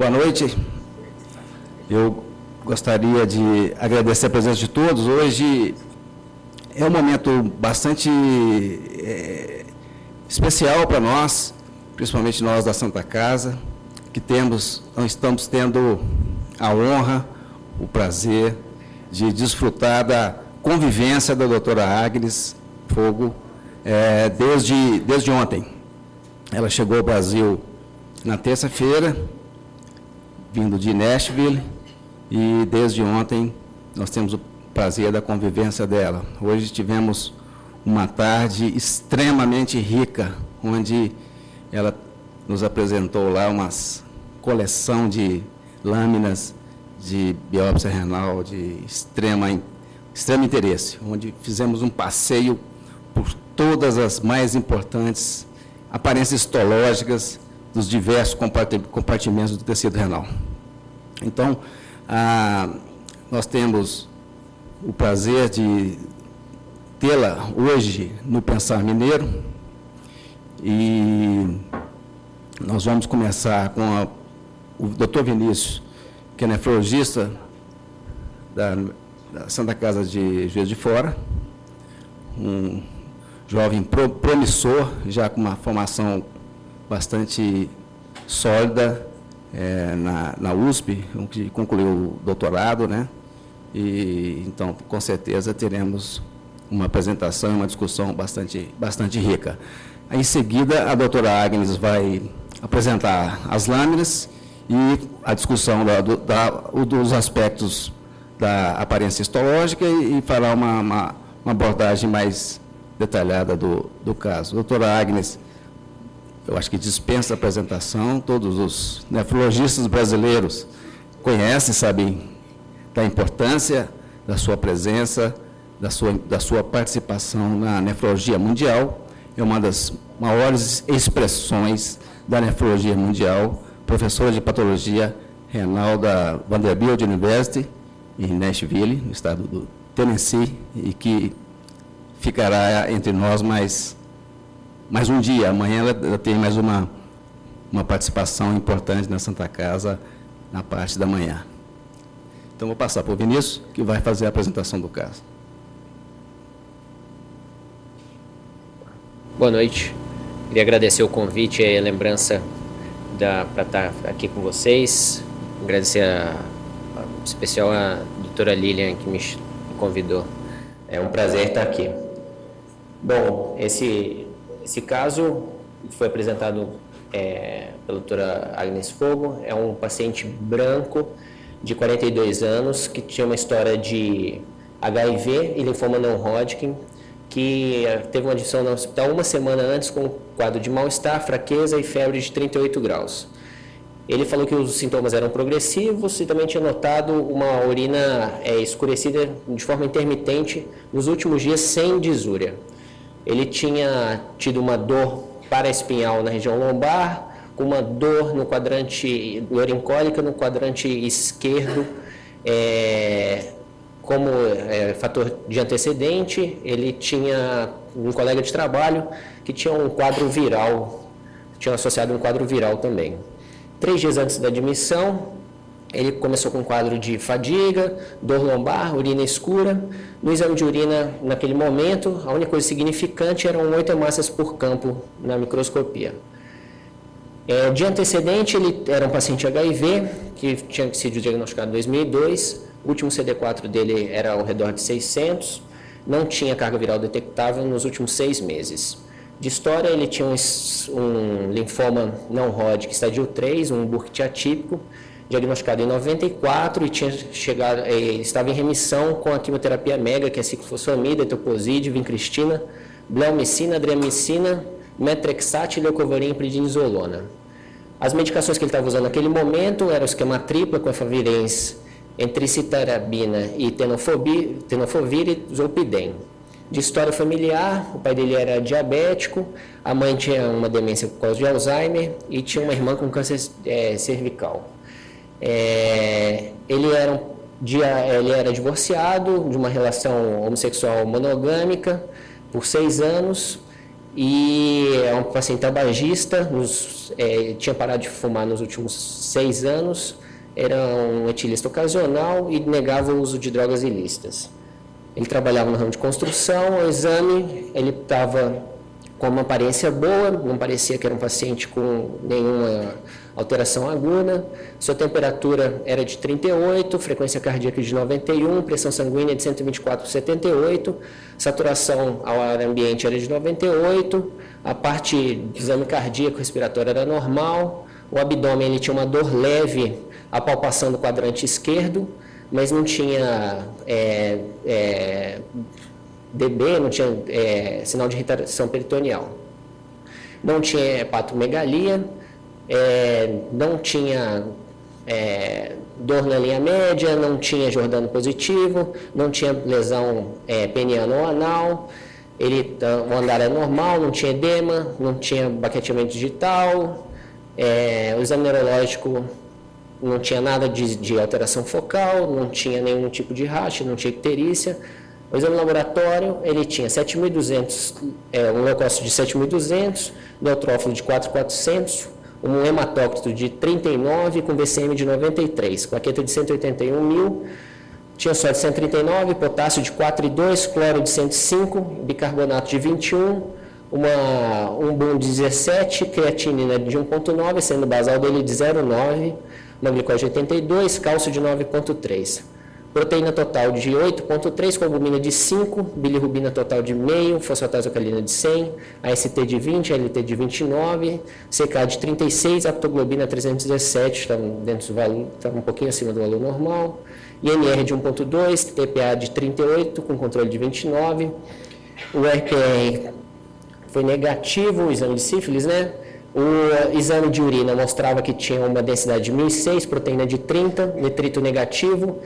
Boa noite. Eu gostaria de agradecer a presença de todos. Hoje é um momento bastante especial para nós, principalmente nós da Santa Casa, que estamos tendo a honra, o prazer de desfrutar da convivência da doutora Agnes Fogo desde ontem. Ela chegou ao Brasil na terça-feira, vindo de Nashville, e desde ontem nós temos o prazer da convivência dela. Hoje tivemos uma tarde extremamente rica, onde ela nos apresentou lá uma coleção de lâminas de biópsia renal de extremo interesse, onde fizemos um passeio por todas as mais importantes aparências histológicas dos diversos compartimentos do tecido renal. Então, nós temos o prazer de tê-la hoje no Pensar Mineiro, e nós vamos começar com o Dr. Vinícius, que é nefrologista da Santa Casa de Juiz de Fora, um jovem promissor, já com uma formação bastante sólida na USP, que concluiu o doutorado, né? E então, com certeza, teremos uma apresentação e uma discussão bastante rica. Em seguida, a doutora Agnes vai apresentar as lâminas e a discussão dos aspectos da aparência histológica e fará uma abordagem mais detalhada do caso. Doutora Agnes, eu acho que dispensa a apresentação, todos os nefrologistas brasileiros conhecem, sabem da importância da sua presença, da sua participação na nefrologia mundial. É uma das maiores expressões da nefrologia mundial, professora de patologia renal da Vanderbilt University, em Nashville, no estado do Tennessee, e que ficará entre nós mais um dia. Amanhã ela tem mais uma participação importante na Santa Casa, na parte da manhã. Então, vou passar para o Vinícius, que vai fazer a apresentação do caso. Boa noite. Queria agradecer o convite e a lembrança para estar aqui com vocês. Agradecer em especial a doutora Lilian, que me convidou. É um prazer estar aqui. Bom, esse caso foi apresentado pela doutora Agnes Fogo. É um paciente branco de 42 anos que tinha uma história de HIV e linfoma não Hodgkin, que teve uma admissão no hospital uma semana antes com um quadro de mal-estar, fraqueza e febre de 38 graus. Ele falou que os sintomas eram progressivos e também tinha notado uma urina escurecida de forma intermitente nos últimos dias sem disúria. Ele tinha tido uma dor paraespinhal na região lombar, com uma dor no quadrante, dor incólica no quadrante esquerdo, como fator de antecedente. Ele tinha um colega de trabalho que tinha um quadro viral, tinha associado um quadro viral também. 3 dias antes da admissão, ele começou com um quadro de fadiga, dor lombar, urina escura. No exame de urina, naquele momento, a única coisa significante eram 8 hemácias por campo na microscopia. De antecedente, ele era um paciente HIV, que tinha sido diagnosticado em 2002. O último CD4 dele era ao redor de 600. Não tinha carga viral detectável nos últimos 6 meses. De história, ele tinha um linfoma não Hodgkin estadio 3, um Burkitt atípico, diagnosticado em 94 e estava em remissão com a quimioterapia mega, que é ciclofosfamida, etoposide, vincristina, bleomicina, adriamicina, metrexate, leucovorin e prednisolona. As medicações que ele estava usando naquele momento eram o esquema tripla com efavirenz, entricitarabina e tenofovir e zolpidem. De história familiar, o pai dele era diabético, a mãe tinha uma demência por causa de Alzheimer e tinha uma irmã com câncer cervical. Ele era divorciado de uma relação homossexual monogâmica por 6 anos e é um paciente tabagista, tinha parado de fumar nos últimos 6 anos, era um etilista ocasional e negava o uso de drogas ilícitas. Ele trabalhava no ramo de construção, ao exame ele estava com uma aparência boa, não parecia que era um paciente com nenhuma alteração aguda, sua temperatura era de 38, frequência cardíaca de 91, pressão sanguínea de 124/78, saturação ao ar ambiente era de 98, a parte do exame cardíaco respiratório era normal, o abdômen ele tinha uma dor leve, a palpação do quadrante esquerdo, mas não tinha DB, não tinha sinal de irritação peritoneal. Não tinha hepatomegalia, não tinha dor na linha média, não tinha Jordano positivo, não tinha lesão peniana ou anal, o andar era normal, não tinha edema, não tinha baqueteamento digital, o exame neurológico não tinha nada de alteração focal, não tinha nenhum tipo de racha, não tinha icterícia. O exame laboratório, ele tinha 7.200, um leucócito de 7.200, neutrófilo de 4.400, um hematócrito de 39 com VCM de 93, plaqueta de 181 mil, tinha sódio de 139, potássio de 4,2, cloro de 105, bicarbonato de 21, um BUN de 17, creatinina de 1,9, sendo basal dele de 0,9, uma glicose de 82, cálcio de 9,3. Proteína total de 8,3, com albumina de 5, bilirrubina total de 0,5, fosfatase alcalina de 100, AST de 20, ALT de 29, CK de 36, aptoglobina 317, está dentro do valor, está um pouquinho acima do valor normal, INR de 1,2, TPA de 38, com controle de 29, o RPR foi negativo, o exame de sífilis, né? O exame de urina mostrava que tinha uma densidade de 1.006, proteína de 30, nitrito negativo,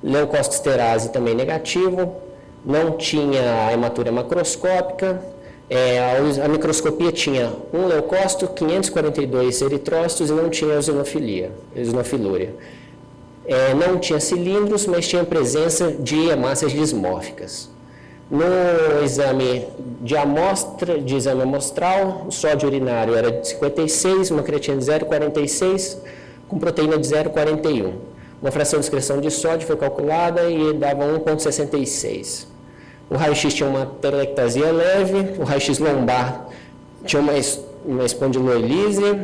leucosterase também negativo, não tinha hematúria macroscópica, a microscopia tinha um leucócito, 542 eritrócitos e não tinha eosinofilúria. Não tinha cilindros, mas tinha presença de hemácias dismórficas. No exame de exame amostral, o sódio urinário era de 56, uma creatina de 0,46, com proteína de 0,41. Uma fração de excreção de sódio foi calculada e dava 1,66. O raio-x tinha uma telectasia leve, o raio-x lombar tinha uma espondilolise,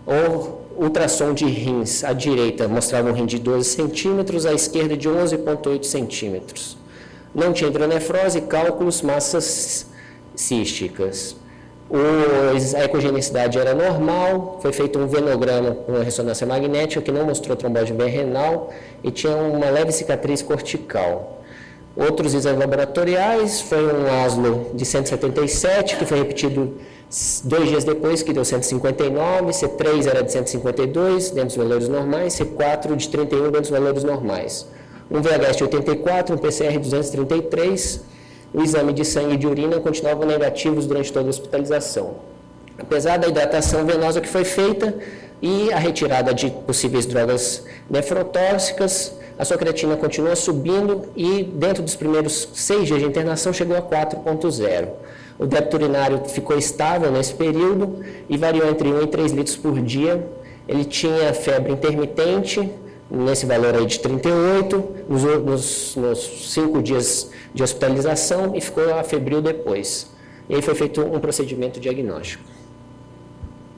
o ultrassom de rins à direita mostrava um rim de 12 centímetros, à esquerda de 11,8 centímetros. Não tinha hidronefrose, cálculos, massas císticas. A ecogenicidade era normal, foi feito um venograma com uma ressonância magnética que não mostrou trombose renal e tinha uma leve cicatriz cortical. Outros exames laboratoriais, foi um ASLO de 177, que foi repetido 2 dias depois, que deu 159, C3 era de 152, dentro dos valores normais, C4 de 31, dentro dos valores normais. Um VHS de 84, um PCR de 233, o exame de sangue e de urina continuavam negativos durante toda a hospitalização. Apesar da hidratação venosa que foi feita e a retirada de possíveis drogas nefrotóxicas, a sua creatina continuou subindo e dentro dos primeiros 6 dias de internação chegou a 4,0. O débito urinário ficou estável nesse período e variou entre 1 e 3 litros por dia. Ele tinha febre intermitente, nesse valor aí de 38, nos 5 dias de hospitalização e ficou afebril depois. E aí foi feito um procedimento diagnóstico.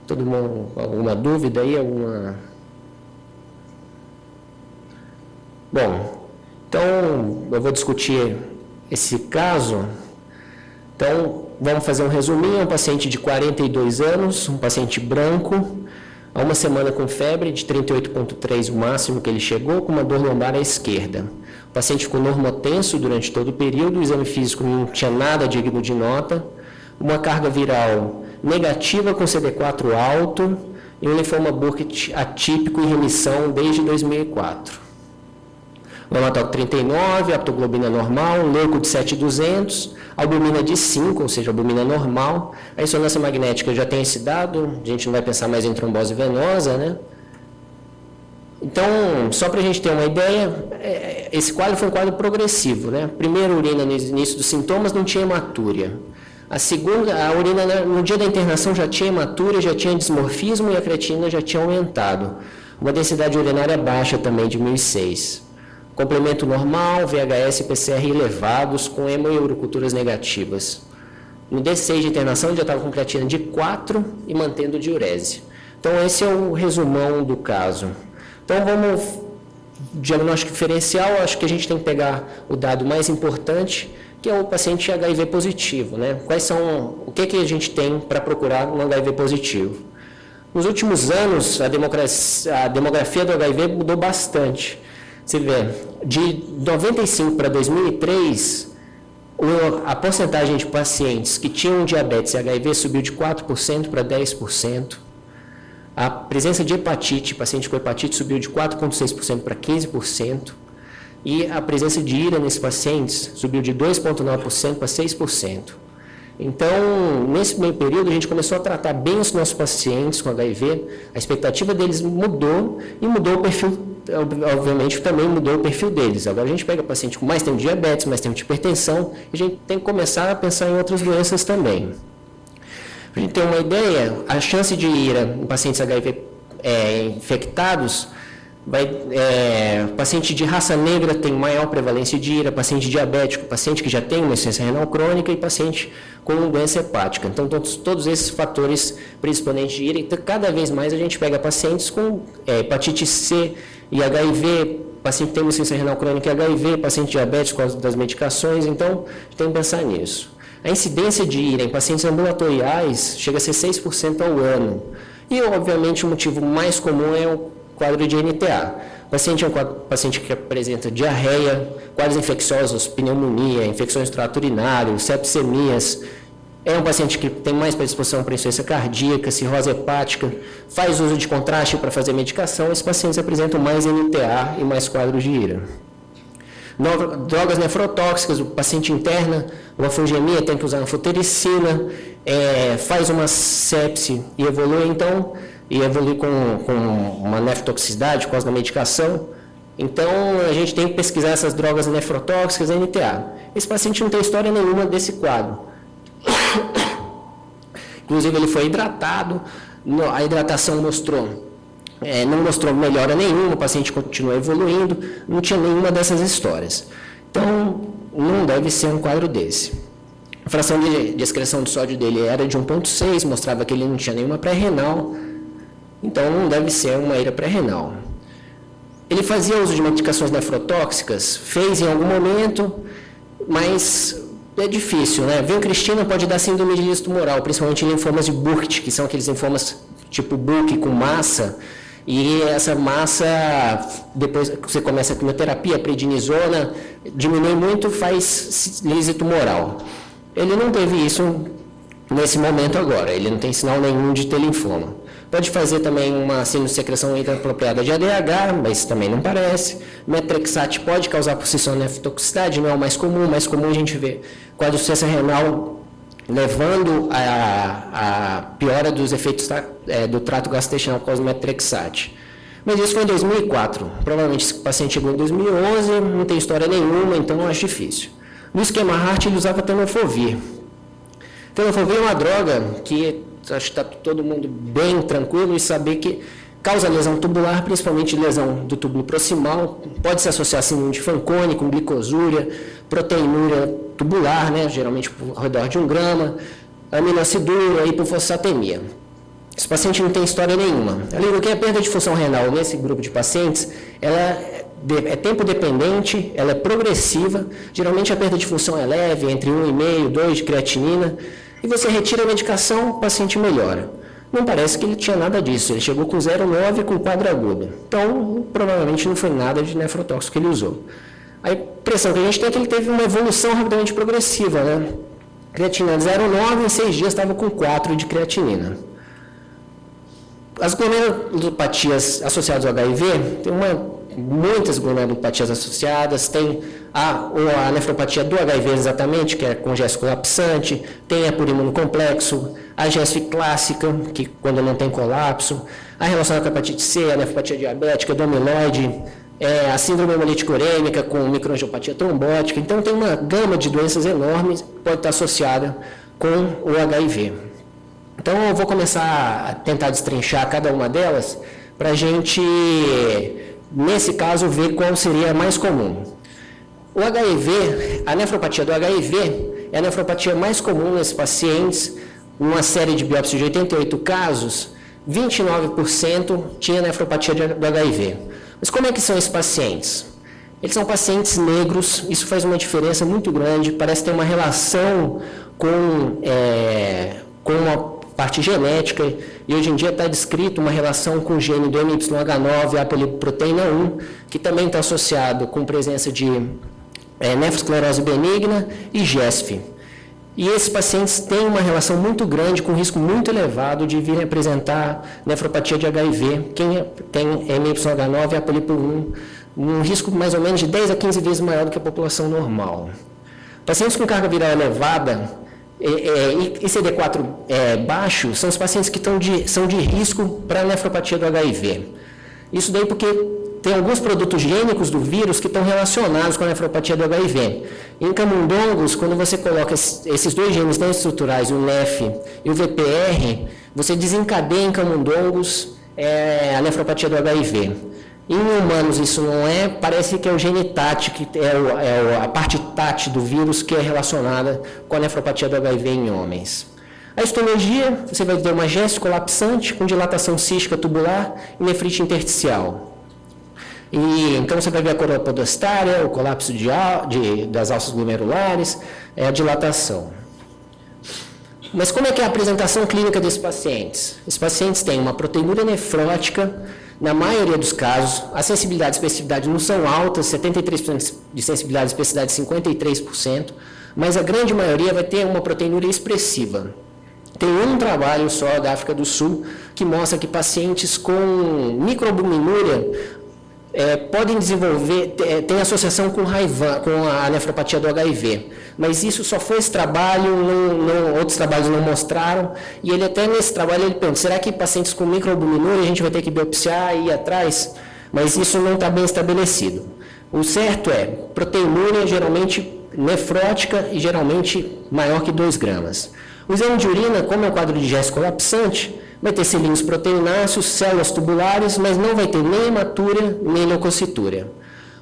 Todo mundo, alguma dúvida aí? Bom, então eu vou discutir esse caso. Então, vamos fazer um resuminho. Um paciente de 42 anos, um paciente branco, há uma semana com febre de 38,3, o máximo que ele chegou, com uma dor lombar à esquerda. O paciente ficou normotenso durante todo o período, o exame físico não tinha nada digno de nota, uma carga viral negativa com CD4 alto e um linfoma Burkitt atípico em remissão desde 2004. O hematócrito 39, aptoglobina normal, leuco de 7,200, albumina de 5, ou seja, albumina normal. A ressonância magnética já tem esse dado, a gente não vai pensar mais em trombose venosa, né? Então, só para a gente ter uma ideia, esse quadro foi um quadro progressivo, né? Primeiro urina no início dos sintomas, não tinha hematúria. A urina no dia da internação já tinha hematura, já tinha dismorfismo e a creatinina já tinha aumentado. Uma densidade urinária baixa também, de 1.006. Complemento normal, VHS e PCR elevados, com hemo e uroculturas negativas. No D6 de internação, ele já estava com creatina de 4 e mantendo diurese. Então, esse é o resumão do caso. Então, vamos... Diagnóstico diferencial, acho que a gente tem que pegar o dado mais importante, que é o paciente HIV positivo, né? O que a gente tem para procurar no HIV positivo? Nos últimos anos, a demografia do HIV mudou bastante. Você vê, de 95 para 2003, a porcentagem de pacientes que tinham diabetes e HIV subiu de 4% para 10%. A presença de hepatite, paciente com hepatite, subiu de 4,6% para 15%. E a presença de IRA nesses pacientes subiu de 2,9% para 6%. Então, nesse meio período, a gente começou a tratar bem os nossos pacientes com HIV, a expectativa deles mudou e mudou o perfil, obviamente também mudou o perfil deles. Agora a gente pega paciente com mais tempo de diabetes, mais tempo de hipertensão, e a gente tem que começar a pensar em outras doenças também. Para a gente ter uma ideia, a chance de IRA em pacientes HIV infectados, paciente de raça negra tem maior prevalência de IRA, paciente diabético, paciente que já tem uma insuficiência renal crônica e paciente com doença hepática. Então, todos esses fatores predisponentes de IRA, então, cada vez mais a gente pega pacientes com hepatite C e HIV, paciente que tem uma insuficiência renal crônica e HIV, paciente diabético por causa das medicações, então, a gente tem que pensar nisso. A incidência de IRA em pacientes ambulatoriais chega a ser 6% ao ano. E, obviamente, o motivo mais comum é o quadro de NTA. O paciente é um paciente que apresenta diarreia, quadros infecciosos, pneumonia, infecções do trato urinário, sepsemias. É um paciente que tem mais predisposição para insuficiência cardíaca, cirrose hepática, faz uso de contraste para fazer medicação. Esses pacientes apresentam mais NTA e mais quadros de IRA. Drogas nefrotóxicas, o paciente interna uma fungemia, tem que usar anfotericina, faz uma sepse e evolui, então, com uma nefrotoxicidade por causa da medicação. Então, a gente tem que pesquisar essas drogas nefrotóxicas, NTA. Esse paciente não tem história nenhuma desse quadro. Inclusive, ele foi hidratado, a hidratação não mostrou melhora nenhuma, o paciente continua evoluindo, não tinha nenhuma dessas histórias. Então, não deve ser um quadro desse. A fração de excreção de sódio dele era de 1,6, mostrava que ele não tinha nenhuma pré-renal, então não deve ser uma IRA pré-renal. Ele fazia uso de medicações nefrotóxicas, fez em algum momento, mas é difícil, né? Vincristina pode dar síndrome de liso tumoral, principalmente linfomas de Burkitt, que são aqueles linfomas tipo Burkitt com massa, e essa massa, depois que você começa a quimioterapia, a prednisona, diminui muito, faz lise tumoral. Ele não teve isso nesse momento agora, ele não tem sinal nenhum de ter linfoma. Pode fazer também uma sinusecreção inapropriada de ADH, mas também não parece. Metrexate pode causar por si só nefrotoxicidade, não é o mais comum a gente vê quadro de insuficiência renal levando a piora dos efeitos do trato gastrointestinal por causa do metrexate. Mas isso foi em 2004. Provavelmente esse paciente chegou em 2011, não tem história nenhuma, então eu acho difícil. No esquema HART, ele usava tenofovir. Tenofovir é uma droga que acho que está todo mundo bem tranquilo e saber que causa lesão tubular, principalmente lesão do túbulo proximal, pode se associar a síndrome de Fanconi, com glicosúria, proteinúria tubular, né, geralmente ao redor de 1 grama, aminoacidúria, hipofosfatemia. Esse paciente não tem história nenhuma. Além do que, a perda de função renal nesse grupo de pacientes, ela é tempo dependente, ela é progressiva, geralmente a perda de função é leve, entre 1,5 e 2 de creatinina, e você retira a medicação, o paciente melhora. Não parece que ele tinha nada disso, ele chegou com 0,9 com quadro agudo. Então, provavelmente não foi nada de nefrotóxico que ele usou. A impressão que a gente tem é que ele teve uma evolução rapidamente progressiva, né? Creatinina de 0,9, em 6 dias estava com 4 de creatinina. As glomerulopatias associadas ao HIV, tem muitas glomerulopatias associadas, tem a nefropatia do HIV exatamente, que é com gesto colapsante, tem a por imunocomplexo, a gesto clássica, que quando não tem colapso, a relacionada com a hepatite C, a nefropatia diabética, do amiloide, a síndrome hemolítica urêmica com microangiopatia trombótica. Então, tem uma gama de doenças enormes que pode estar associada com o HIV. Então, eu vou começar a tentar destrinchar cada uma delas para a gente, nesse caso, ver qual seria a mais comum. O HIV, a nefropatia do HIV, é a nefropatia mais comum nesses pacientes. Numa série de biópsias de 88 casos, 29% tinha nefropatia do HIV. Mas como é que são esses pacientes? Eles são pacientes negros, isso faz uma diferença muito grande, parece ter uma relação com uma parte genética, e hoje em dia está descrito uma relação com o gene do MYH9, a poliproteína 1, que também está associado com presença de nefrosclerose benigna e GESF. E esses pacientes têm uma relação muito grande, com risco muito elevado de virem apresentar nefropatia de HIV. Quem tem MYH9 e a polipo 1, um risco mais ou menos de 10 a 15 vezes maior do que a população normal. Pacientes com carga viral elevada e CD4 baixo são os pacientes que são de risco para a nefropatia do HIV. Isso daí porque tem alguns produtos gênicos do vírus que estão relacionados com a nefropatia do HIV. Em camundongos, quando você coloca esses dois genes não estruturais, o NEF e o VPR, você desencadeia em camundongos a nefropatia do HIV. Em humanos isso não é, parece que é o gene TAT, que é a parte TAT do vírus que é relacionada com a nefropatia do HIV em homens. A histologia, você vai ter uma GESF colapsante com dilatação cística tubular e nefrite intersticial. E, então você vai ver a coropodostária, o colapso das alças glomerulares, a dilatação. Mas como é que é a apresentação clínica desses pacientes? Esses pacientes têm uma proteinúria nefrótica, na maioria dos casos, a sensibilidade e especificidade não são altas, 73% de sensibilidade e especificidade 53%, mas a grande maioria vai ter uma proteinúria expressiva. Tem um trabalho só da África do Sul que mostra que pacientes com microalbuminúria podem desenvolver, tem associação com a nefropatia do HIV, mas isso só foi esse trabalho, outros trabalhos não mostraram, e ele até nesse trabalho ele pergunta, será que pacientes com microalbuminúria a gente vai ter que biopsiar e ir atrás? Mas isso não está bem estabelecido. O certo é, proteinúria geralmente nefrótica e geralmente maior que 2 gramas. O exame de urina, como é um quadro de GES colapsante, vai ter cilindros proteináceos, células tubulares, mas não vai ter nem hematúria, nem leucocitúria.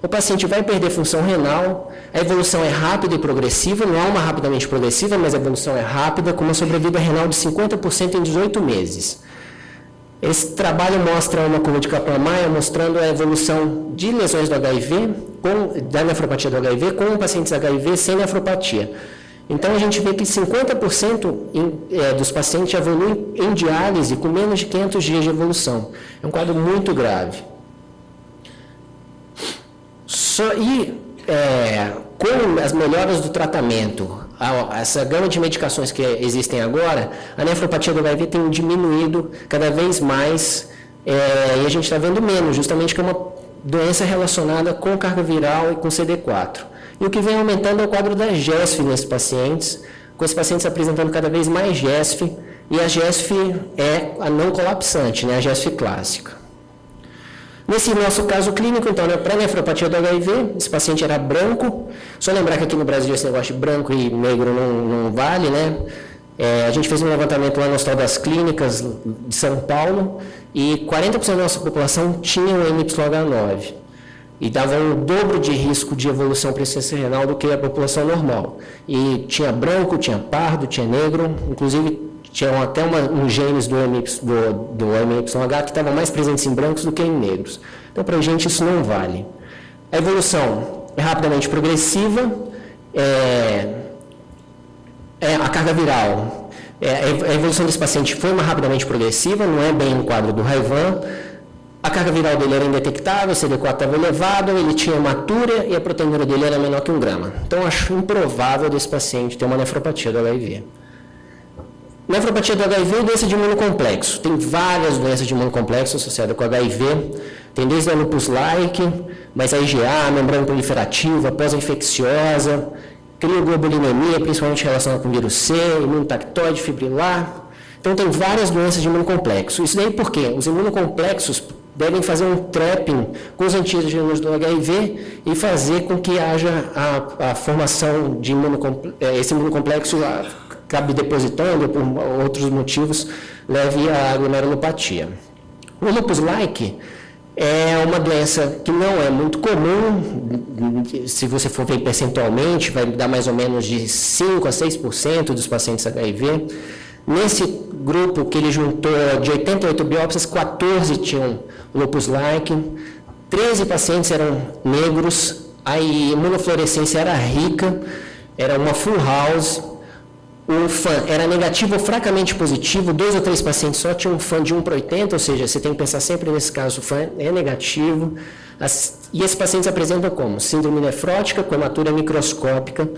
O paciente vai perder função renal, a evolução é rápida e progressiva, não há uma rapidamente progressiva, mas a evolução é rápida, com uma sobrevida renal de 50% em 18 meses. Esse trabalho mostra uma curva de Kaplan-Meier mostrando a evolução de lesões do HIV, da nefropatia do HIV, com pacientes HIV sem nefropatia. Então, a gente vê que 50% dos pacientes evoluem em diálise com menos de 500 dias de evolução. É um quadro muito grave. Com as melhoras do tratamento, essa gama de medicações que existem agora, a nefropatia do HIV tem diminuído cada vez mais, e a gente está vendo menos, justamente que é uma doença relacionada com carga viral e com CD4. E o que vem aumentando é o quadro da GESF nesses pacientes, com esses pacientes apresentando cada vez mais GESF, e a GESF é a não colapsante, né, a GESF clássica. Nesse nosso caso clínico, então, para a nefropatia do HIV, esse paciente era branco. Só lembrar que aqui no Brasil esse negócio de branco e negro não vale, né? A gente fez um levantamento lá no Hospital das Clínicas de São Paulo e 40% da nossa população tinha o MYH9 e dava um dobro de risco de evolução para insuficiência renal do que a população normal. E tinha branco, tinha pardo, tinha negro, inclusive tinham até uns genes do MYH que estavam mais presentes em brancos do que em negros. Então, para a gente, isso não vale. A evolução é rapidamente progressiva, a carga viral, a evolução desse paciente foi rapidamente progressiva, não é bem um quadro do Raivan. A carga viral dele era indetectável, o CD4 estava elevado, ele tinha hematúria e a proteinúria dele era menor que 1 grama. Então, acho improvável desse paciente ter uma nefropatia do HIV. Nefropatia do HIV é doença de imunocomplexo. Tem várias doenças de imunocomplexo associadas com HIV. Tem desde a lupus-like, mas a IgA, membrana proliferativa, pós-infecciosa, crioglobulinemia, principalmente relacionada com vírus C, imunotactoide, fibrilar. Então, tem várias doenças de imunocomplexo. Isso daí por quê? Os imunocomplexos devem fazer um trapping com os antígenos do HIV e fazer com que haja a formação de esse imunocomplexo acabe depositando ou por outros motivos leve à glomerulopatia. O lupus-like é uma doença que não é muito comum, se você for ver percentualmente, vai dar mais ou menos de 5 a 6% dos pacientes HIV. Nesse grupo que ele juntou de 88 biópsias, 14 tinham lupus-like, 13 pacientes eram negros, a imunofluorescência era rica, era uma full house, o FAN era negativo ou fracamente positivo, 2 ou 3 pacientes só tinham um FAN de 1/80, ou seja, você tem que pensar sempre nesse caso, o FAN é negativo, e esses pacientes apresentam como? Síndrome nefrótica, com hematura microscópica,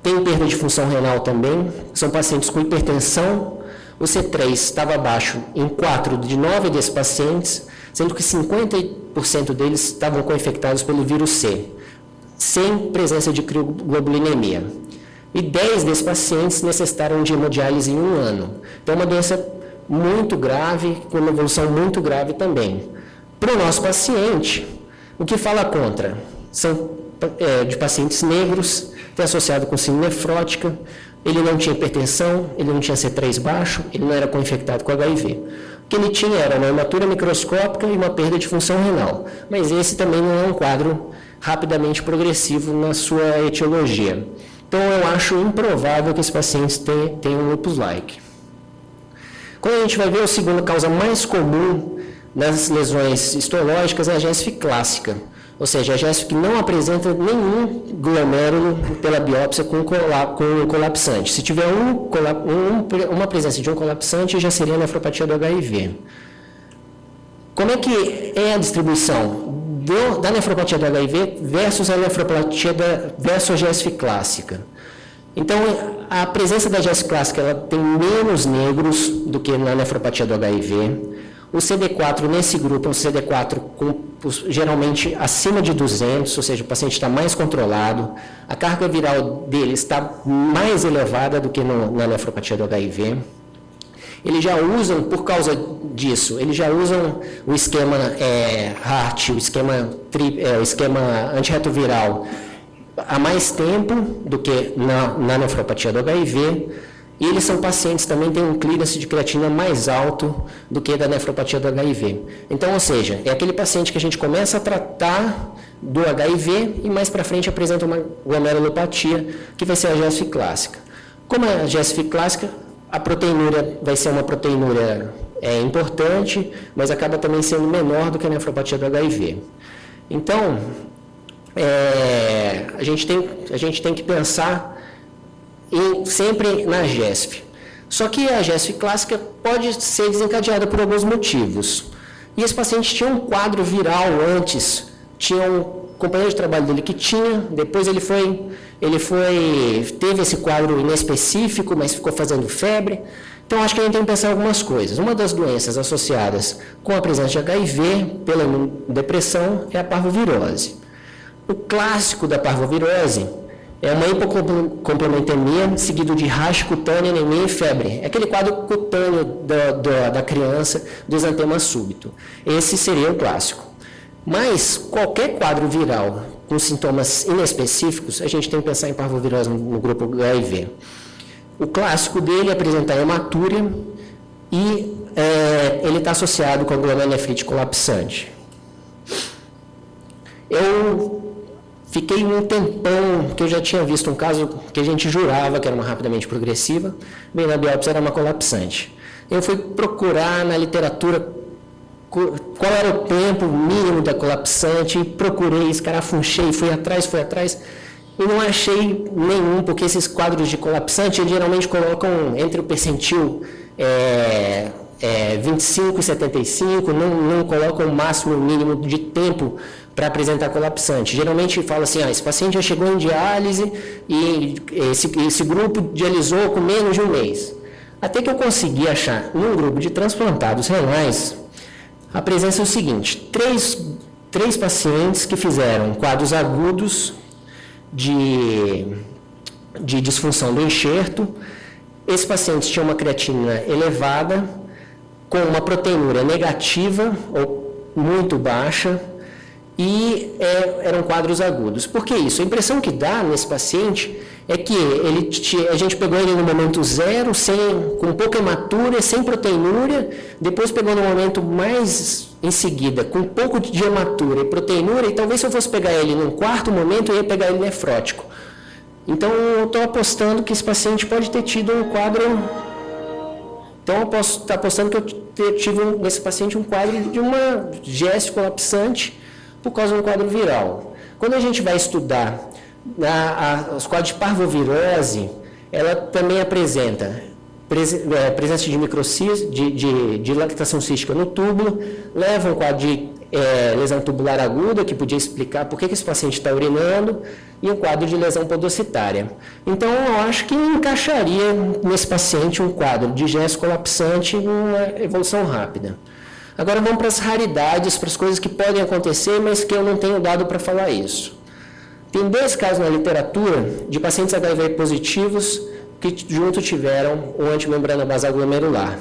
tem perda de função renal também, são pacientes com hipertensão, o C3 estava baixo em 4 de 9 desses pacientes, sendo que 50% deles estavam co-infectados pelo vírus C, sem presença de crioglobulinemia. E 10 desses pacientes necessitaram de hemodiálise em 1 ano. Então, é uma doença muito grave, com uma evolução muito grave também. Para o nosso paciente, o que fala contra? São de pacientes negros, tem associado com síndrome nefrótica, ele não tinha hipertensão, ele não tinha C3 baixo, ele não era co-infectado com HIV. O que ele tinha era uma hematura microscópica e uma perda de função renal. Mas esse também não é um quadro rapidamente progressivo na sua etiologia. Então, eu acho improvável que esses pacientes tenham lupus-like. Quando a gente vai ver a segunda causa mais comum nas lesões histológicas é a GESF clássica, ou seja, a GESF que não apresenta nenhum glomérulo pela biópsia com colapsante. Se tiver uma presença de um colapsante, já seria a nefropatia do HIV. Como é que é a distribuição da nefropatia do HIV versus a nefropatia versus a GESF clássica? Então, a presença da GESF clássica ela tem menos negros do que na nefropatia do HIV. O CD4 nesse grupo é um CD4 geralmente acima de 200, ou seja, o paciente está mais controlado. A carga viral dele está mais elevada do que na nefropatia do HIV. Eles já usam, por causa disso, eles já usam o esquema HART, o esquema antirretroviral há mais tempo do que na nefropatia do HIV, e eles são pacientes também que têm um clearance de creatina mais alto do que da nefropatia do HIV. Então, ou seja, é aquele paciente que a gente começa a tratar do HIV e mais para frente apresenta uma glomerulopatia, que vai ser a GESF clássica. Como é a GESF clássica, a proteinúria vai ser uma proteinúria importante, mas acaba também sendo menor do que a nefropatia do HIV. Então, a gente tem que pensar sempre na GESF. Só que a GESF clássica pode ser desencadeada por alguns motivos. E esse paciente tinha um quadro viral antes, tinha um companheiro de trabalho dele que tinha, depois ele teve esse quadro inespecífico, mas ficou fazendo febre. Então, acho que a gente tem que pensar em algumas coisas. Uma das doenças associadas com a presença de HIV pela depressão é a parvovirose. O clássico da parvovirose é uma hipocomplementemia seguido de rash cutâneo, anemia e febre. É aquele quadro cutâneo da criança do exantema súbito. Esse seria o clássico. Mas qualquer quadro viral com sintomas inespecíficos, a gente tem que pensar em parvovirose no grupo HIV. O clássico dele é apresentar hematúria e ele está associado com a glomerulonefrite colapsante. Eu fiquei um tempão, que eu já tinha visto um caso que a gente jurava que era uma rapidamente progressiva, bem na biópsia era uma colapsante. Eu fui procurar na literatura qual era o tempo mínimo da colapsante, procurei, escarafunchei, fui atrás, e não achei nenhum, porque esses quadros de colapsante, eles geralmente colocam entre o percentil 25 e 75, não colocam o máximo e o mínimo de tempo para apresentar colapsante. Geralmente fala assim, esse paciente já chegou em diálise e esse grupo dialisou com menos de um mês. Até que eu consegui achar, num grupo de transplantados renais, a presença é o seguinte, três pacientes que fizeram quadros agudos de disfunção do enxerto. Esses pacientes tinham uma creatina elevada, com uma proteinúria negativa ou muito baixa, e eram quadros agudos. Por que isso? A impressão que dá nesse paciente é que a gente pegou ele no momento zero, com pouca hematura, sem proteinúria, depois pegou no momento mais em seguida, com pouco de hematura e proteinúria, e talvez se eu fosse pegar ele num quarto momento, eu ia pegar ele nefrótico. Então, eu estou apostando que esse paciente pode ter tido um quadro... Então, eu posso estar apostando que eu tive nesse paciente um quadro de uma GS colapsante por causa de um quadro viral. Quando a gente vai estudar os quadros de parvovirose, ela também apresenta presença de microcis, de lactação cística no túbulo, leva um quadro de lesão tubular aguda, que podia explicar por que esse paciente está urinando, e um quadro de lesão podocitária. Então, eu acho que encaixaria nesse paciente um quadro de GS colapsante e uma evolução rápida. Agora, vamos para as raridades, para as coisas que podem acontecer, mas que eu não tenho dado para falar isso. Tem 2 casos na literatura de pacientes HIV positivos que junto tiveram o antimembrana basal glomerular.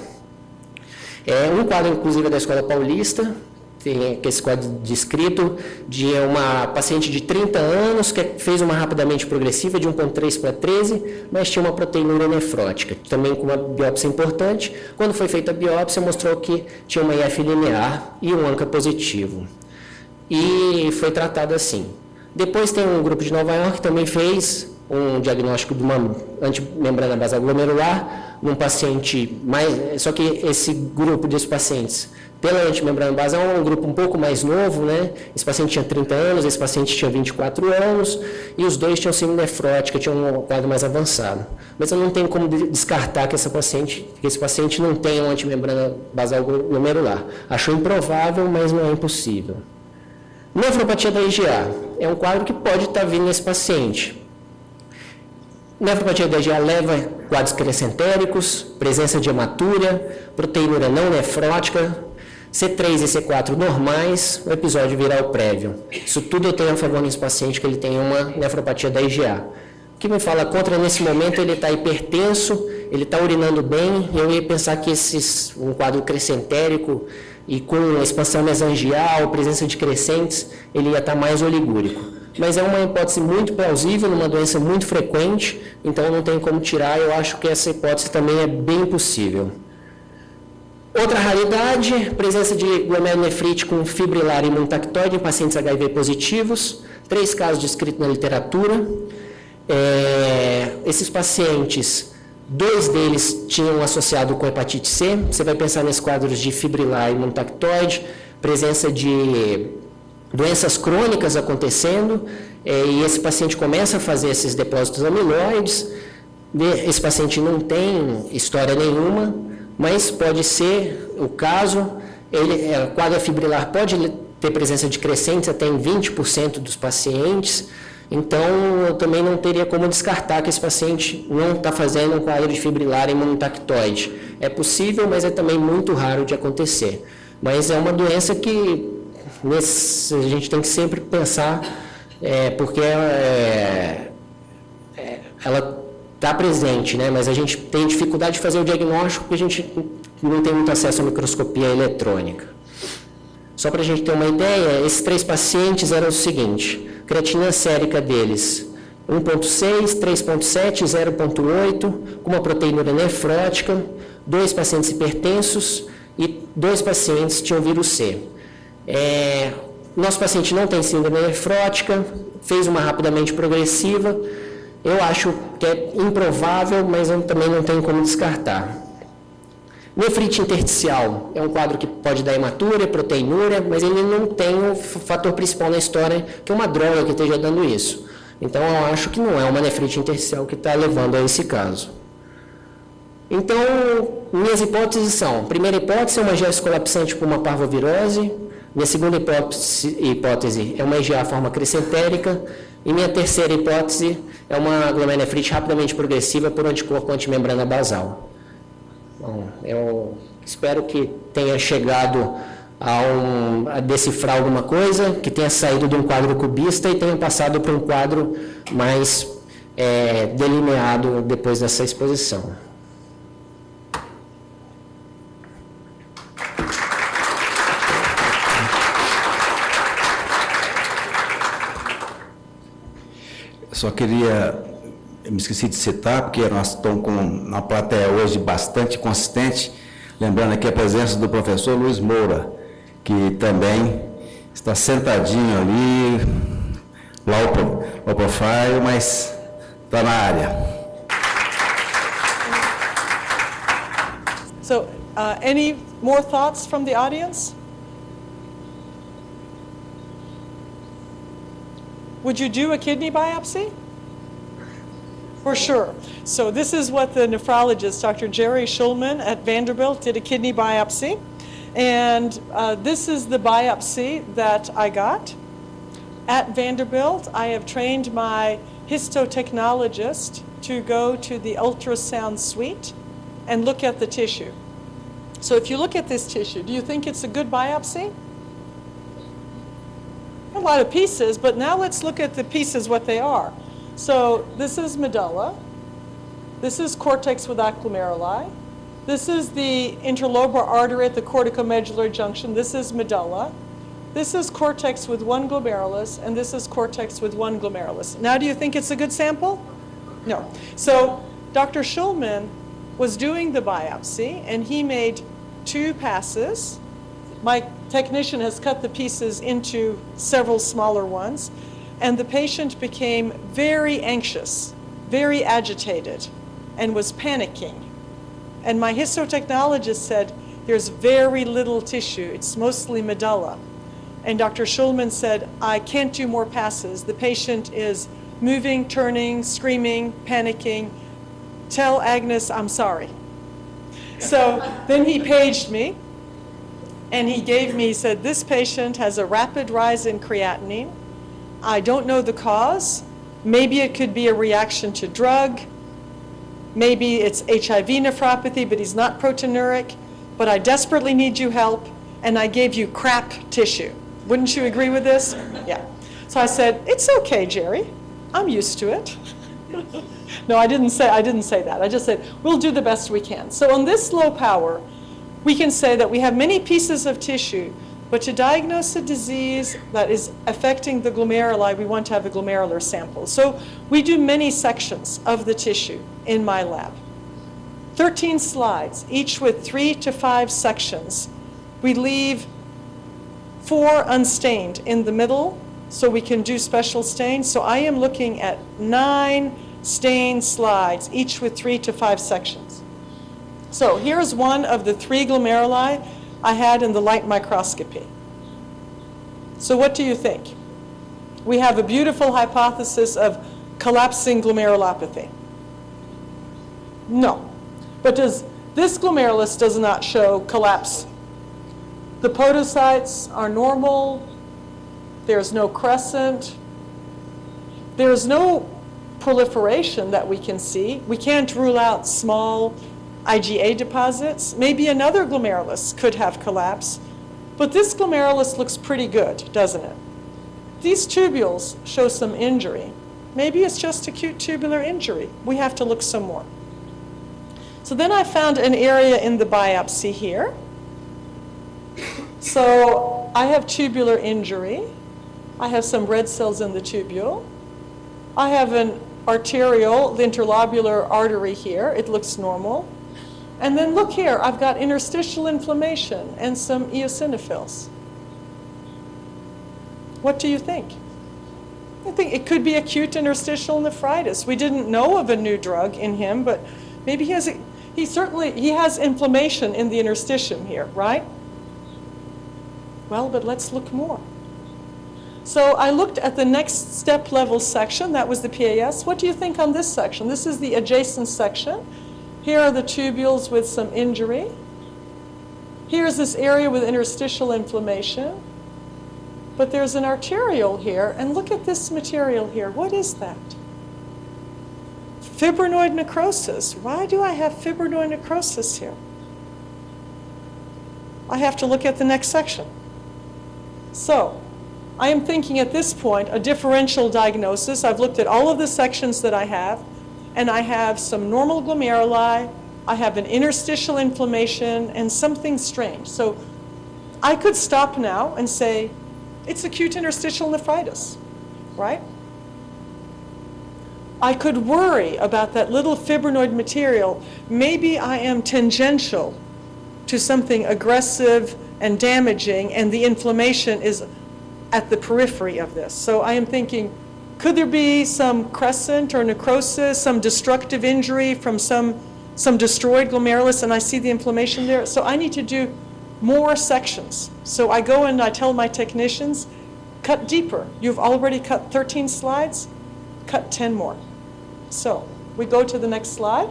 Um quadro, inclusive, da Escola Paulista, tem esse quadro descrito de uma paciente de 30 anos que fez uma rapidamente progressiva de 1,3 para 13, mas tinha uma proteinúria nefrótica, também com uma biópsia importante. Quando foi feita a biópsia, mostrou que tinha uma IF linear e um ANCA positivo. E foi tratado assim. Depois tem um grupo de Nova York que também fez um diagnóstico de uma antimembrana basal glomerular num paciente mais... Só que esse grupo desses pacientes, pela antimembrana basal, é um grupo um pouco mais novo, né? Esse paciente tinha 30 anos, esse paciente tinha 24 anos, e os dois tinham síndrome nefrótica, tinham um quadro mais avançado. Mas eu não tenho como descartar que esse paciente não tenha uma antimembrana basal glomerular. Acho improvável, mas não é impossível. Nefropatia da IgA é um quadro que pode estar vindo nesse paciente. Nefropatia da IgA leva quadros crescentéricos, presença de hematúria, proteinúria não nefrótica, C3 e C4 normais, o episódio viral prévio. Isso tudo eu tenho a favor nesse paciente que ele tem uma nefropatia da IgA. O que me fala contra, nesse momento, ele está hipertenso, ele está urinando bem, e eu ia pensar que um quadro crescentérico e com expansão mesangial, presença de crescentes, ele ia estar mais oligúrico. Mas é uma hipótese muito plausível, numa doença muito frequente, então não tem como tirar, eu acho que essa hipótese também é bem possível. Outra raridade, presença de glomerulonefrite com fibrilar imunotactoide em pacientes HIV positivos, 3 casos descritos na literatura. Esses pacientes, 2 deles tinham associado com hepatite C, você vai pensar nesses quadros de fibrilar imunotactoide, presença de doenças crônicas acontecendo, e esse paciente começa a fazer esses depósitos amiloides, esse paciente não tem história nenhuma, mas pode ser o caso, o quadro fibrilar pode ter presença de crescentes até em 20% dos pacientes, então eu também não teria como descartar que esse paciente não está fazendo um quadro de fibrilar imunotactoide. É possível, mas é também muito raro de acontecer. Mas é uma doença que a gente tem que sempre pensar, porque ela está presente, né? Mas a gente tem dificuldade de fazer o diagnóstico porque a gente não tem muito acesso à microscopia eletrônica. Só para a gente ter uma ideia, esses 3 pacientes eram o seguinte: creatinina sérica deles 1,6, 3,7, 0,8, com uma proteinúria nefrótica, 2 pacientes hipertensos e 2 pacientes tinham vírus C. Nosso paciente não tem síndrome nefrótica, fez uma rapidamente progressiva. Eu acho que é improvável, mas eu também não tenho como descartar. Nefrite intersticial é um quadro que pode dar hematúria, proteinúria, mas ele não tem o fator principal na história, que é uma droga que esteja dando isso. Então, eu acho que não é uma nefrite intersticial que está levando a esse caso. Então, minhas hipóteses são: primeira hipótese é uma GS colapsante por uma parvovirose, minha segunda hipótese é uma IgA forma crescentérica, e minha terceira hipótese é uma glomerulonefrite rapidamente progressiva por anticorpo antimembrana basal. Bom, eu espero que tenha chegado a decifrar alguma coisa, que tenha saído de um quadro cubista e tenha passado para um quadro mais delineado depois dessa exposição. só queria, eu me esqueci de citar, porque nós estamos com uma plateia hoje bastante consistente, lembrando aqui a presença do professor Luiz Moura, que também está sentadinho ali, low profile, mas está na área. So, any more thoughts from the audience? Would you do a kidney biopsy? For sure. So this is what the nephrologist, Dr. Jerry Schulman at Vanderbilt, did a kidney biopsy. And this is the biopsy that I got. At Vanderbilt, I have trained my histotechnologist to go to the ultrasound suite and look at the tissue. So if you look at this tissue, do you think it's a good biopsy? A lot of pieces, but now let's look at the pieces, what they are. So this is medulla. This is cortex without glomeruli. This is the interlobar artery at the corticomedullary junction. This is medulla. This is cortex with one glomerulus, and this is cortex with one glomerulus. Now, do you think it's a good sample? No. So Dr. Schulman was doing the biopsy, and he made 2 passes. My technician has cut the pieces into several smaller ones, and the patient became very anxious, very agitated, and was panicking. And my histotechnologist said, there's very little tissue, it's mostly medulla. And Dr. Schulman said, I can't do more passes. The patient is moving, turning, screaming, panicking. Tell Agnes I'm sorry. So then he paged me, and he gave me, he said, this patient has a rapid rise in creatinine. I don't know the cause. Maybe it could be a reaction to drug. Maybe it's HIV nephropathy, but he's not proteinuric. But I desperately need you help, and I gave you crap tissue. Wouldn't you agree with this? Yeah. So I said, it's okay, Jerry. I'm used to it. No, I didn't say that. I just said, we'll do the best we can. So on this low power, we can say that we have many pieces of tissue, but to diagnose a disease that is affecting the glomeruli, we want to have a glomerular sample. So we do many sections of the tissue in my lab. 13 slides, each with 3 to 5 sections. We leave 4 unstained in the middle, so we can do special stains. So I am looking at 9 stained slides, each with 3 to 5 sections. So here's one of the 3 glomeruli I had in the light microscopy. So what do you think? We have a beautiful hypothesis of collapsing glomerulopathy. No. But this glomerulus does not show collapse. The podocytes are normal. There's no crescent. There's no proliferation that we can see. We can't rule out small IgA deposits. Maybe another glomerulus could have collapse, but this glomerulus looks pretty good, doesn't it? These tubules show some injury. Maybe it's just acute tubular injury. We have to look some more. So then I found an area in the biopsy here. So I have tubular injury. I have some red cells in the tubule. I have an arterial, the interlobular artery here. It looks normal. And then look here, I've got interstitial inflammation and some eosinophils. What do you think? I think it could be acute interstitial nephritis. We didn't know of a new drug in him, but maybe he has inflammation in the interstitium here, right? Well, but let's look more. So I looked at the next step level section, that was the PAS. What do you think on this section? This is the adjacent section. Here are the tubules with some injury. Here's this area with interstitial inflammation. But there's an arteriole here, and look at this material here. What is that? Fibrinoid necrosis. Why do I have fibrinoid necrosis here? I have to look at the next section. So I am thinking at this point a differential diagnosis. I've looked at all of the sections that I have, and I have some normal glomeruli, I have an interstitial inflammation, and something strange. So I could stop now and say, it's acute interstitial nephritis, right? I could worry about that little fibrinoid material. Maybe I am tangential to something aggressive and damaging, and the inflammation is at the periphery of this. So I am thinking, could there be some crescent or necrosis, some destructive injury from some destroyed glomerulus, and I see the inflammation there? So I need to do more sections. So I go and I tell my technicians, cut deeper. You've already cut 13 slides, cut 10 more. So we go to the next slide.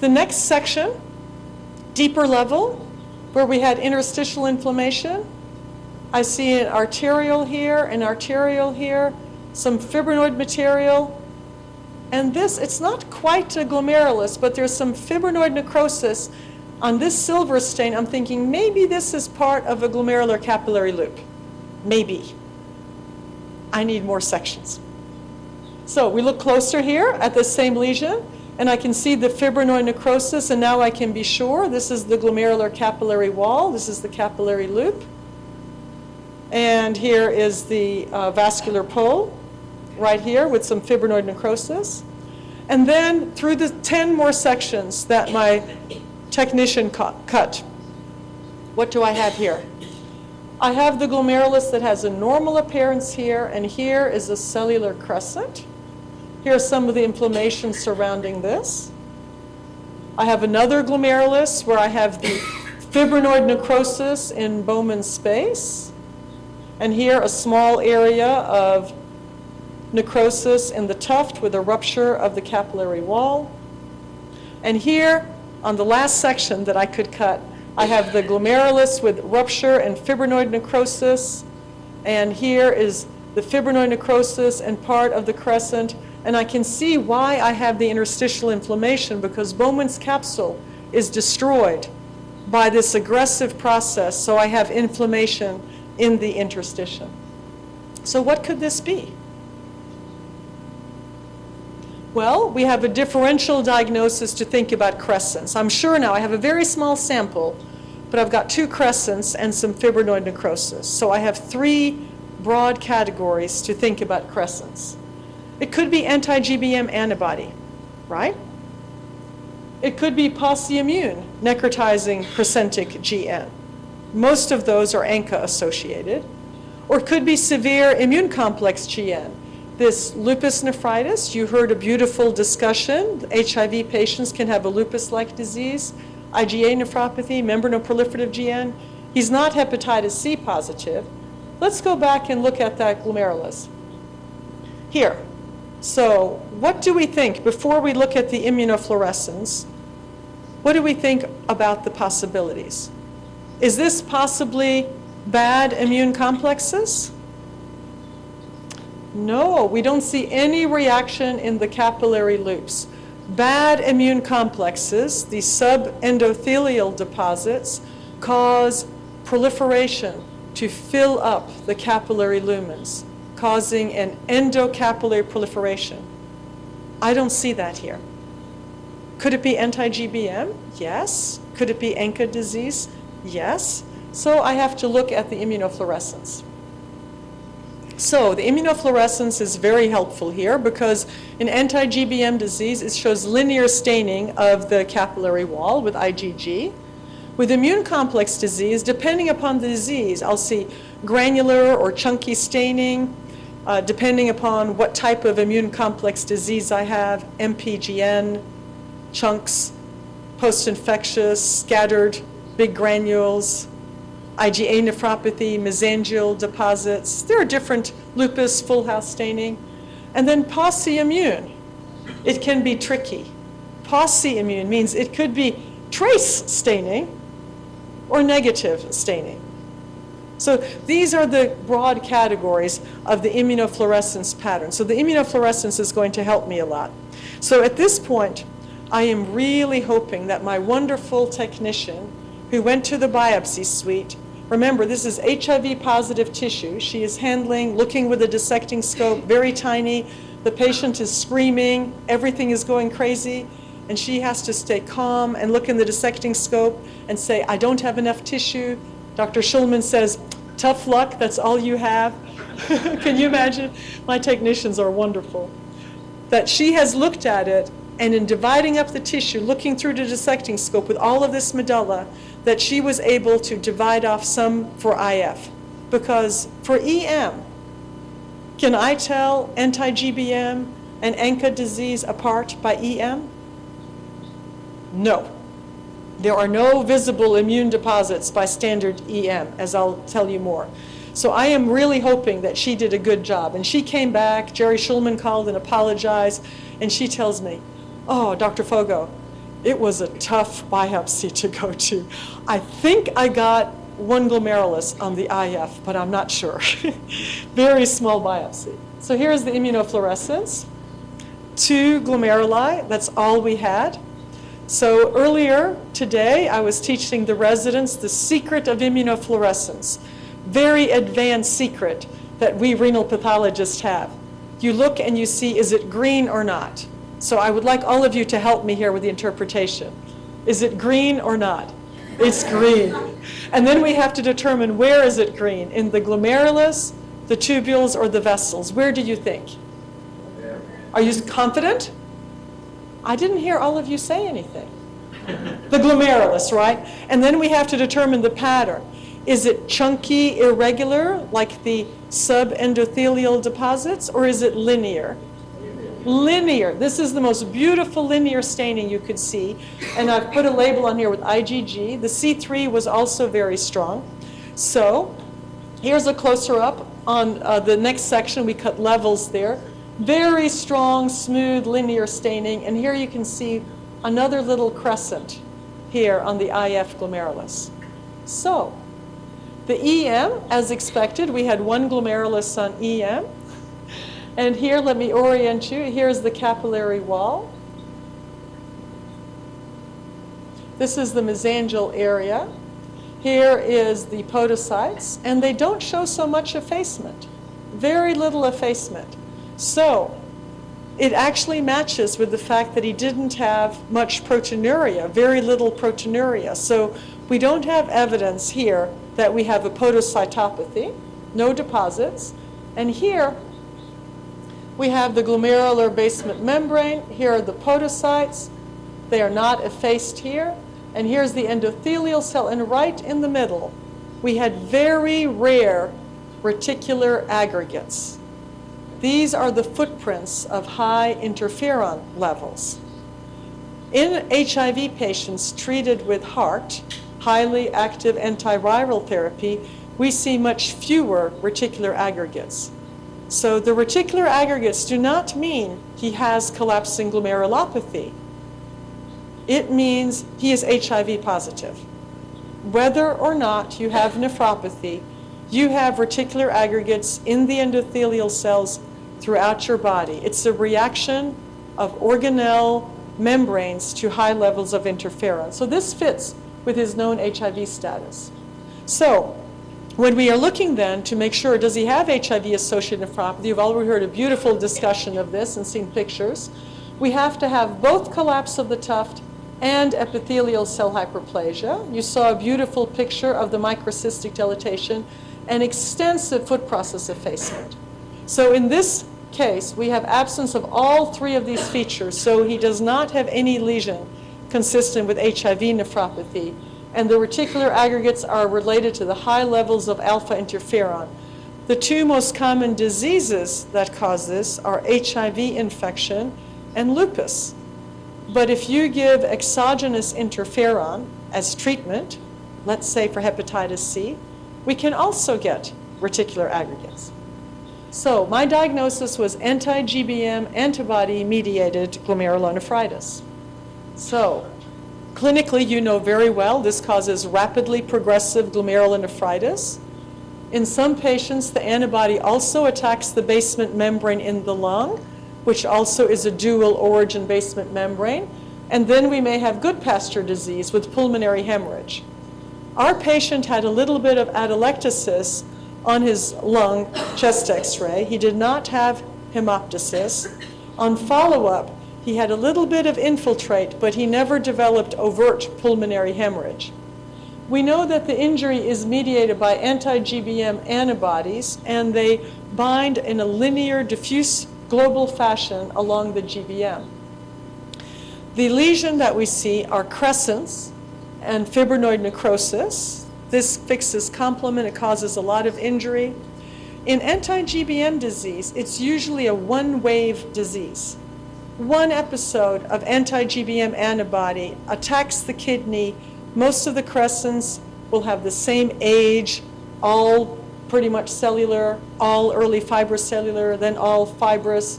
The next section, deeper level, where we had interstitial inflammation. I see an arterial here, some fibrinoid material. And this, it's not quite a glomerulus, but there's some fibrinoid necrosis. On this silver stain, I'm thinking maybe this is part of a glomerular capillary loop. Maybe. I need more sections. So we look closer here at the same lesion, and I can see the fibrinoid necrosis, and now I can be sure this is the glomerular capillary wall, this is the capillary loop. And here is the vascular pole, right here with some fibrinoid necrosis. And then through the 10 more sections that my technician cut, what do I have here? I have the glomerulus that has a normal appearance here, and here is a cellular crescent. Here's some of the inflammation surrounding this. I have another glomerulus where I have the fibrinoid necrosis in Bowman space. And here a small area of necrosis in the tuft with a rupture of the capillary wall. And here, on the last section that I could cut, I have the glomerulus with rupture and fibrinoid necrosis. And here is the fibrinoid necrosis and part of the crescent. And I can see why I have the interstitial inflammation, because Bowman's capsule is destroyed by this aggressive process, so I have inflammation in the interstitium. So what could this be? Well, we have a differential diagnosis to think about crescents. I'm sure now I have a very small sample, but I've got 2 crescents and some fibrinoid necrosis. So I have 3 broad categories to think about crescents. It could be anti-GBM antibody, right? It could be posse-immune necrotizing crescentic GN. Most of those are ANCA associated. Or it could be severe immune complex GN. This lupus nephritis, you heard a beautiful discussion. HIV patients can have a lupus-like disease, IgA nephropathy, membranoproliferative GN. He's not hepatitis C positive. Let's go back and look at that glomerulus. Here. So what do we think, before we look at the immunofluorescence, what do we think about the possibilities? Is this possibly bad immune complexes? No, we don't see any reaction in the capillary loops. Bad immune complexes, these subendothelial deposits, cause proliferation to fill up the capillary lumens, causing an endocapillary proliferation. I don't see that here. Could it be anti-GBM? Yes. Could it be ANCA disease? Yes. So I have to look at the immunofluorescence. So the immunofluorescence is very helpful here because in anti-GBM disease, it shows linear staining of the capillary wall with IgG. With immune complex disease, depending upon the disease, I'll see granular or chunky staining, depending upon what type of immune complex disease I have, MPGN, chunks, post-infectious, scattered, big granules, IgA nephropathy, mesangial deposits. There are different lupus, full house staining. And then posse-immune. It can be tricky. Posse-immune means it could be trace staining or negative staining. So these are the broad categories of the immunofluorescence pattern. So the immunofluorescence is going to help me a lot. So at this point, I am really hoping that my wonderful technician who went to the biopsy suite, remember this is HIV positive tissue, she is handling, looking with a dissecting scope, very tiny, the patient is screaming, everything is going crazy, and she has to stay calm and look in the dissecting scope and say, I don't have enough tissue. Dr. Schulman says, tough luck, that's all you have. Can you imagine? My technicians are wonderful. that she has looked at it, and in dividing up the tissue, looking through the dissecting scope with all of this medulla, that she was able to divide off some for IF. Because for EM, can I tell anti-GBM and ANCA disease apart by EM? No. There are no visible immune deposits by standard EM, as I'll tell you more. So I am really hoping that she did a good job. And she came back, Jerry Schulman called and apologized, and she tells me, oh, Dr. Fogo, it was a tough biopsy to go to. I think I got one glomerulus on the IF, but I'm not sure. Very small biopsy. So here's the immunofluorescence. 2 glomeruli, that's all we had. So earlier today, I was teaching the residents the secret of immunofluorescence. Very advanced secret that we renal pathologists have. You look and you see, is it green or not? So I would like all of you to help me here with the interpretation. Is it green or not? It's green. And then we have to determine where is it green, in the glomerulus, the tubules, or the vessels. Where do you think? Are you confident? I didn't hear all of you say anything. The glomerulus, right? And then we have to determine the pattern. Is it chunky, irregular, like the subendothelial deposits, or is it linear? Linear. This is the most beautiful linear staining you could see. And I've put a label on here with IgG. The C3 was also very strong. So here's a closer up on the next section. We cut levels there. Very strong, smooth, linear staining. And here you can see another little crescent here on the IF glomerulus. So the EM, as expected, we had 1 glomerulus on EM. And here, let me orient you. Here's the capillary wall. This is the mesangial area. Here is the podocytes, and they don't show so much effacement. Very little effacement. So it actually matches with the fact that he didn't have much proteinuria, very little proteinuria. So we don't have evidence here that we have a podocytopathy, no deposits. And here we have the glomerular basement membrane. Here are the podocytes. They are not effaced here. And here's the endothelial cell. And right in the middle, we had very rare reticular aggregates. These are the footprints of high interferon levels. In HIV patients treated with HAART, highly active antiviral therapy, we see much fewer reticular aggregates. So the reticular aggregates do not mean he has collapsing glomerulopathy. It means he is HIV positive. Whether or not you have nephropathy, you have reticular aggregates in the endothelial cells throughout your body. It's a reaction of organelle membranes to high levels of interferon. So this fits with his known HIV status. So when we are looking then to make sure, does he have HIV-associated nephropathy? You've already heard a beautiful discussion of this and seen pictures. We have to have both collapse of the tuft and epithelial cell hyperplasia. You saw a beautiful picture of the microcystic dilatation and extensive foot process effacement. So in this case, we have absence of all 3 of these features, so he does not have any lesion consistent with HIV nephropathy. And the reticular aggregates are related to the high levels of alpha interferon. The 2 most common diseases that cause this are HIV infection and lupus. But if you give exogenous interferon as treatment, let's say for hepatitis C, we can also get reticular aggregates. So my diagnosis was anti-GBM antibody-mediated glomerulonephritis. So clinically, you know very well this causes rapidly progressive glomerulonephritis. In some patients, the antibody also attacks the basement membrane in the lung, which also is a dual origin basement membrane. And then we may have Goodpasture disease with pulmonary hemorrhage. Our patient had a little bit of atelectasis on his lung chest x-ray. He did not have hemoptysis. On follow-up, he had a little bit of infiltrate, but he never developed overt pulmonary hemorrhage. We know that the injury is mediated by anti-GBM antibodies, and they bind in a linear diffuse global fashion along the GBM. The lesion that we see are crescents and fibrinoid necrosis. This fixes complement, it causes a lot of injury. In anti-GBM disease, it's usually a one-wave disease. One episode of anti-GBM antibody attacks the kidney. Most of the crescents will have the same age, all pretty much cellular, all early fibrocellular, then all fibrous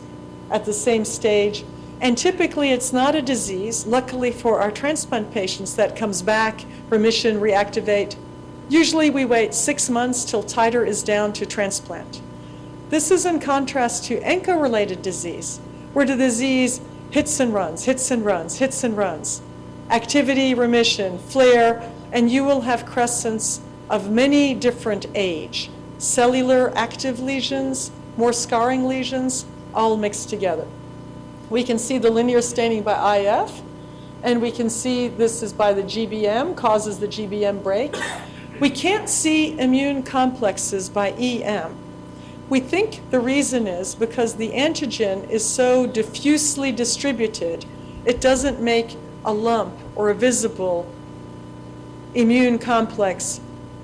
at the same stage. And typically it's not a disease, luckily for our transplant patients, that comes back, remission, reactivate. Usually we wait 6 months till titer is down to transplant. This is in contrast to ANCA-related disease, where the disease hits and runs, hits and runs, hits and runs. Activity, remission, flare, and you will have crescents of many different age. Cellular active lesions, more scarring lesions, all mixed together. We can see the linear staining by IF, and we can see this is by the GBM, causes the GBM break. We can't see immune complexes by EM. We think the reason is because the antigen is so diffusely distributed, it doesn't make a lump or a visible immune complex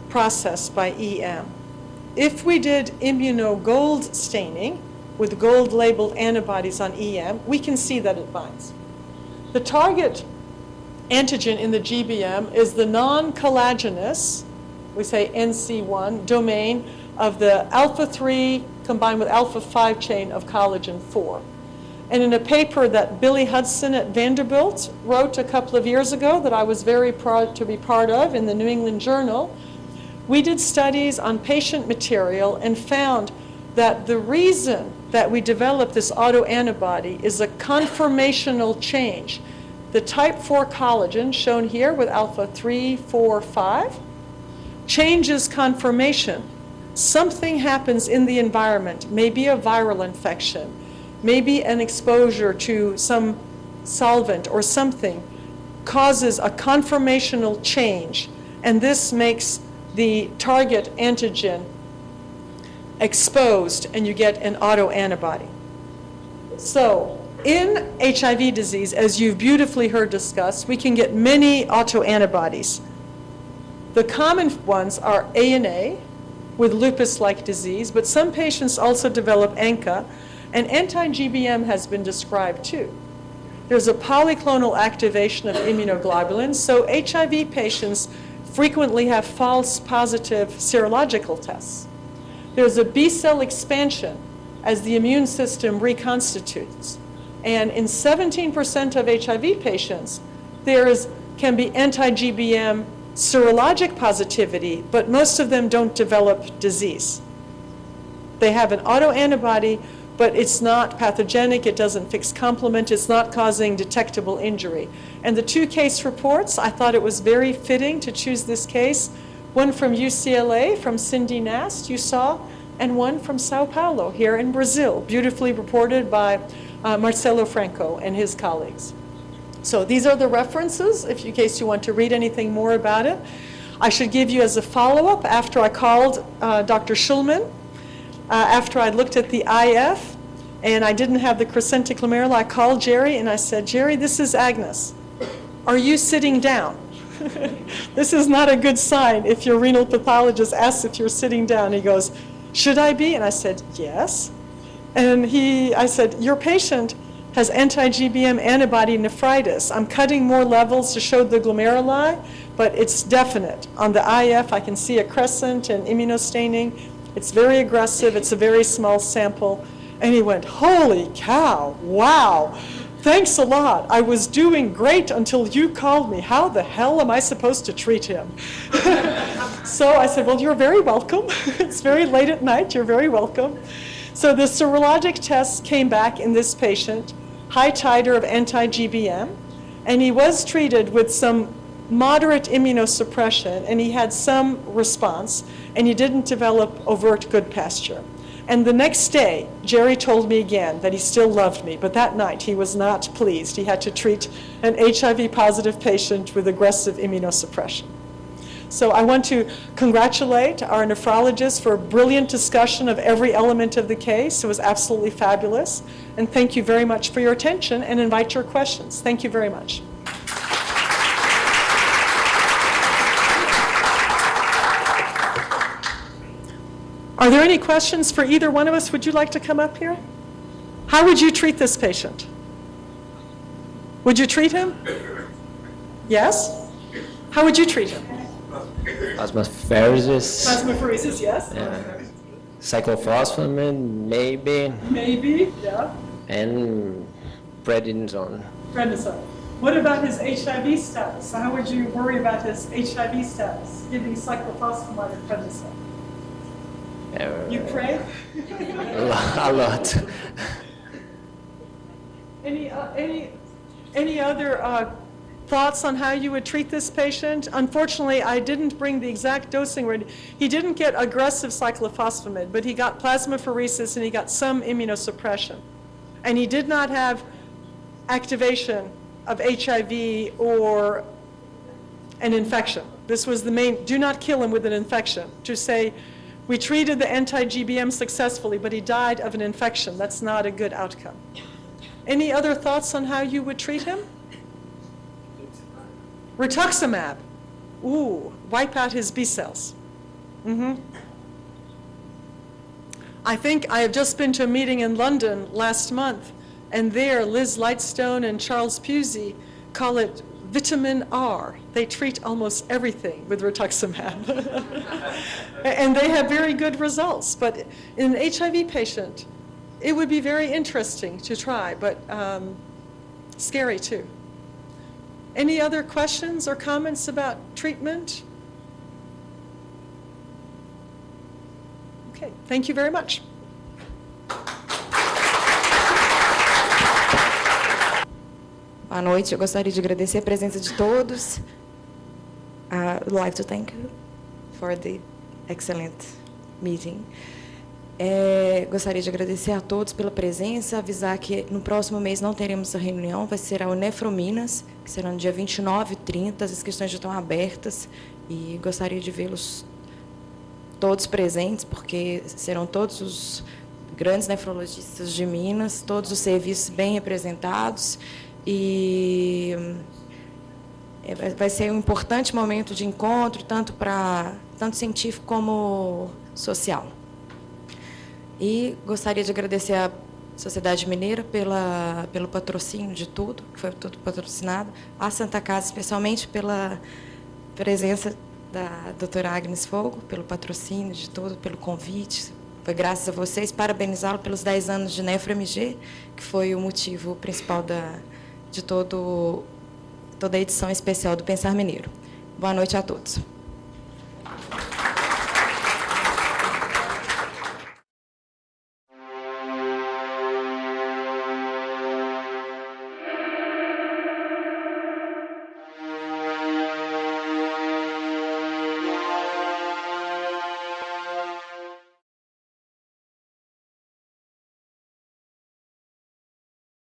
process by EM. If we did immunogold staining with gold-labeled antibodies on EM, we can see that it binds. The target antigen in the GBM is the non-collagenous, we say NC1, domain of the alpha-3 combined with alpha-5 chain of collagen 4. And in a paper that Billy Hudson at Vanderbilt wrote a couple of years ago that I was very proud to be part of in the New England Journal, we did studies on patient material and found that the reason that we develop this autoantibody is a conformational change. The type 4 collagen, shown here with alpha 3, 4, 5, changes conformation. Something happens in the environment, maybe a viral infection, maybe an exposure to some solvent or something, causes a conformational change, and this makes the target antigen exposed, and you get an autoantibody. So in HIV disease, as you've beautifully heard discussed, we can get many autoantibodies. The common ones are ANA with lupus-like disease, but some patients also develop ANCA, and anti-GBM has been described too. There's a polyclonal activation of immunoglobulins, so HIV patients frequently have false positive serological tests. There's a B-cell expansion as the immune system reconstitutes. And in 17% of HIV patients, can be anti-GBM serologic positivity, but most of them don't develop disease. They have an autoantibody, but it's not pathogenic, it doesn't fix complement, it's not causing detectable injury. And the 2 case reports, I thought it was very fitting to choose this case. One from UCLA, from Cindy Nast, you saw, and one from Sao Paulo, here in Brazil, beautifully reported by Marcelo Franco and his colleagues. So these are the references, in case you want to read anything more about it. I should give you as a follow-up, after I called Dr. Schulman, after I looked at the IF, and I didn't have the crescentic glomeruli, I called Jerry and I said, Jerry, this is Agnes. Are you sitting down? This is not a good sign if your renal pathologist asks if you're sitting down. He goes, should I be? And I said, yes. And I said, your patient has anti-GBM antibody nephritis. I'm cutting more levels to show the glomeruli, but it's definite. On the IF, I can see a crescent and immunostaining. It's very aggressive. It's a very small sample. And he went, holy cow, wow. Thanks a lot. I was doing great until you called me. How the hell am I supposed to treat him? So I said, well, you're very welcome. It's very late at night. You're very welcome. So the serologic tests came back in this patient, high titer of anti-GBM, and he was treated with some moderate immunosuppression, and he had some response, and he didn't develop overt good pasture. And the next day, Jerry told me again that he still loved me, but that night he was not pleased. He had to treat an HIV-positive patient with aggressive immunosuppression. So I want to congratulate our nephrologist for a brilliant discussion of every element of the case. It was absolutely fabulous. And thank you very much for your attention, and invite your questions. Thank you very much. Are there any questions for either one of us? Would you like to come up here? How would you treat this patient? Would you treat him? Yes? How would you treat him? Plasmapheresis, Plasmapheresis, yes? cyclophosphamide, maybe, Maybe, yeah. and prednisone. Prednisone. What about his HIV status? How would you worry about his HIV status, giving cyclophosphamide or prednisone? You pray? A lot. Any other thoughts on how you would treat this patient? Unfortunately, I didn't bring the exact dosing ready. He didn't get aggressive cyclophosphamide, but he got plasmapheresis and he got some immunosuppression. And he did not have activation of HIV or an infection. This was the main, do not kill him with an infection. To say, we treated the anti-GBM successfully, but he died of an infection. That's not a good outcome. Any other thoughts on how you would treat him? Rituximab. Ooh, wipe out his B cells. I think I have just been to a meeting in London last month, and there Liz Lightstone and Charles Pusey call it vitamin R. They treat almost everything with rituximab. And they have very good results. But in an HIV patient, it would be very interesting to try, but scary too. Any other questions or comments about treatment? Okay, thank you very much. Boa noite, eu gostaria de agradecer a presença de todos. I would like to thank you for the excellent meeting. Gostaria de agradecer a todos pela presença, avisar que no próximo mês não teremos essa reunião, vai ser a Nefrominas, que será no dia 29 e 30, as inscrições já estão abertas, e gostaria de vê-los todos presentes, porque serão todos os grandes nefrologistas de Minas, todos os serviços bem representados, e vai ser um importante momento de encontro, tanto científico como social. E gostaria de agradecer à Sociedade Mineira pelo patrocínio de tudo, que foi tudo patrocinado, à Santa Casa, especialmente pela presença da doutora Agnes Fogo, pelo patrocínio de tudo, pelo convite. Foi graças a vocês, parabenizá-lo pelos 10 anos de NefroMG, que foi o motivo principal de toda a edição especial do Pensar Mineiro. Boa noite a todos.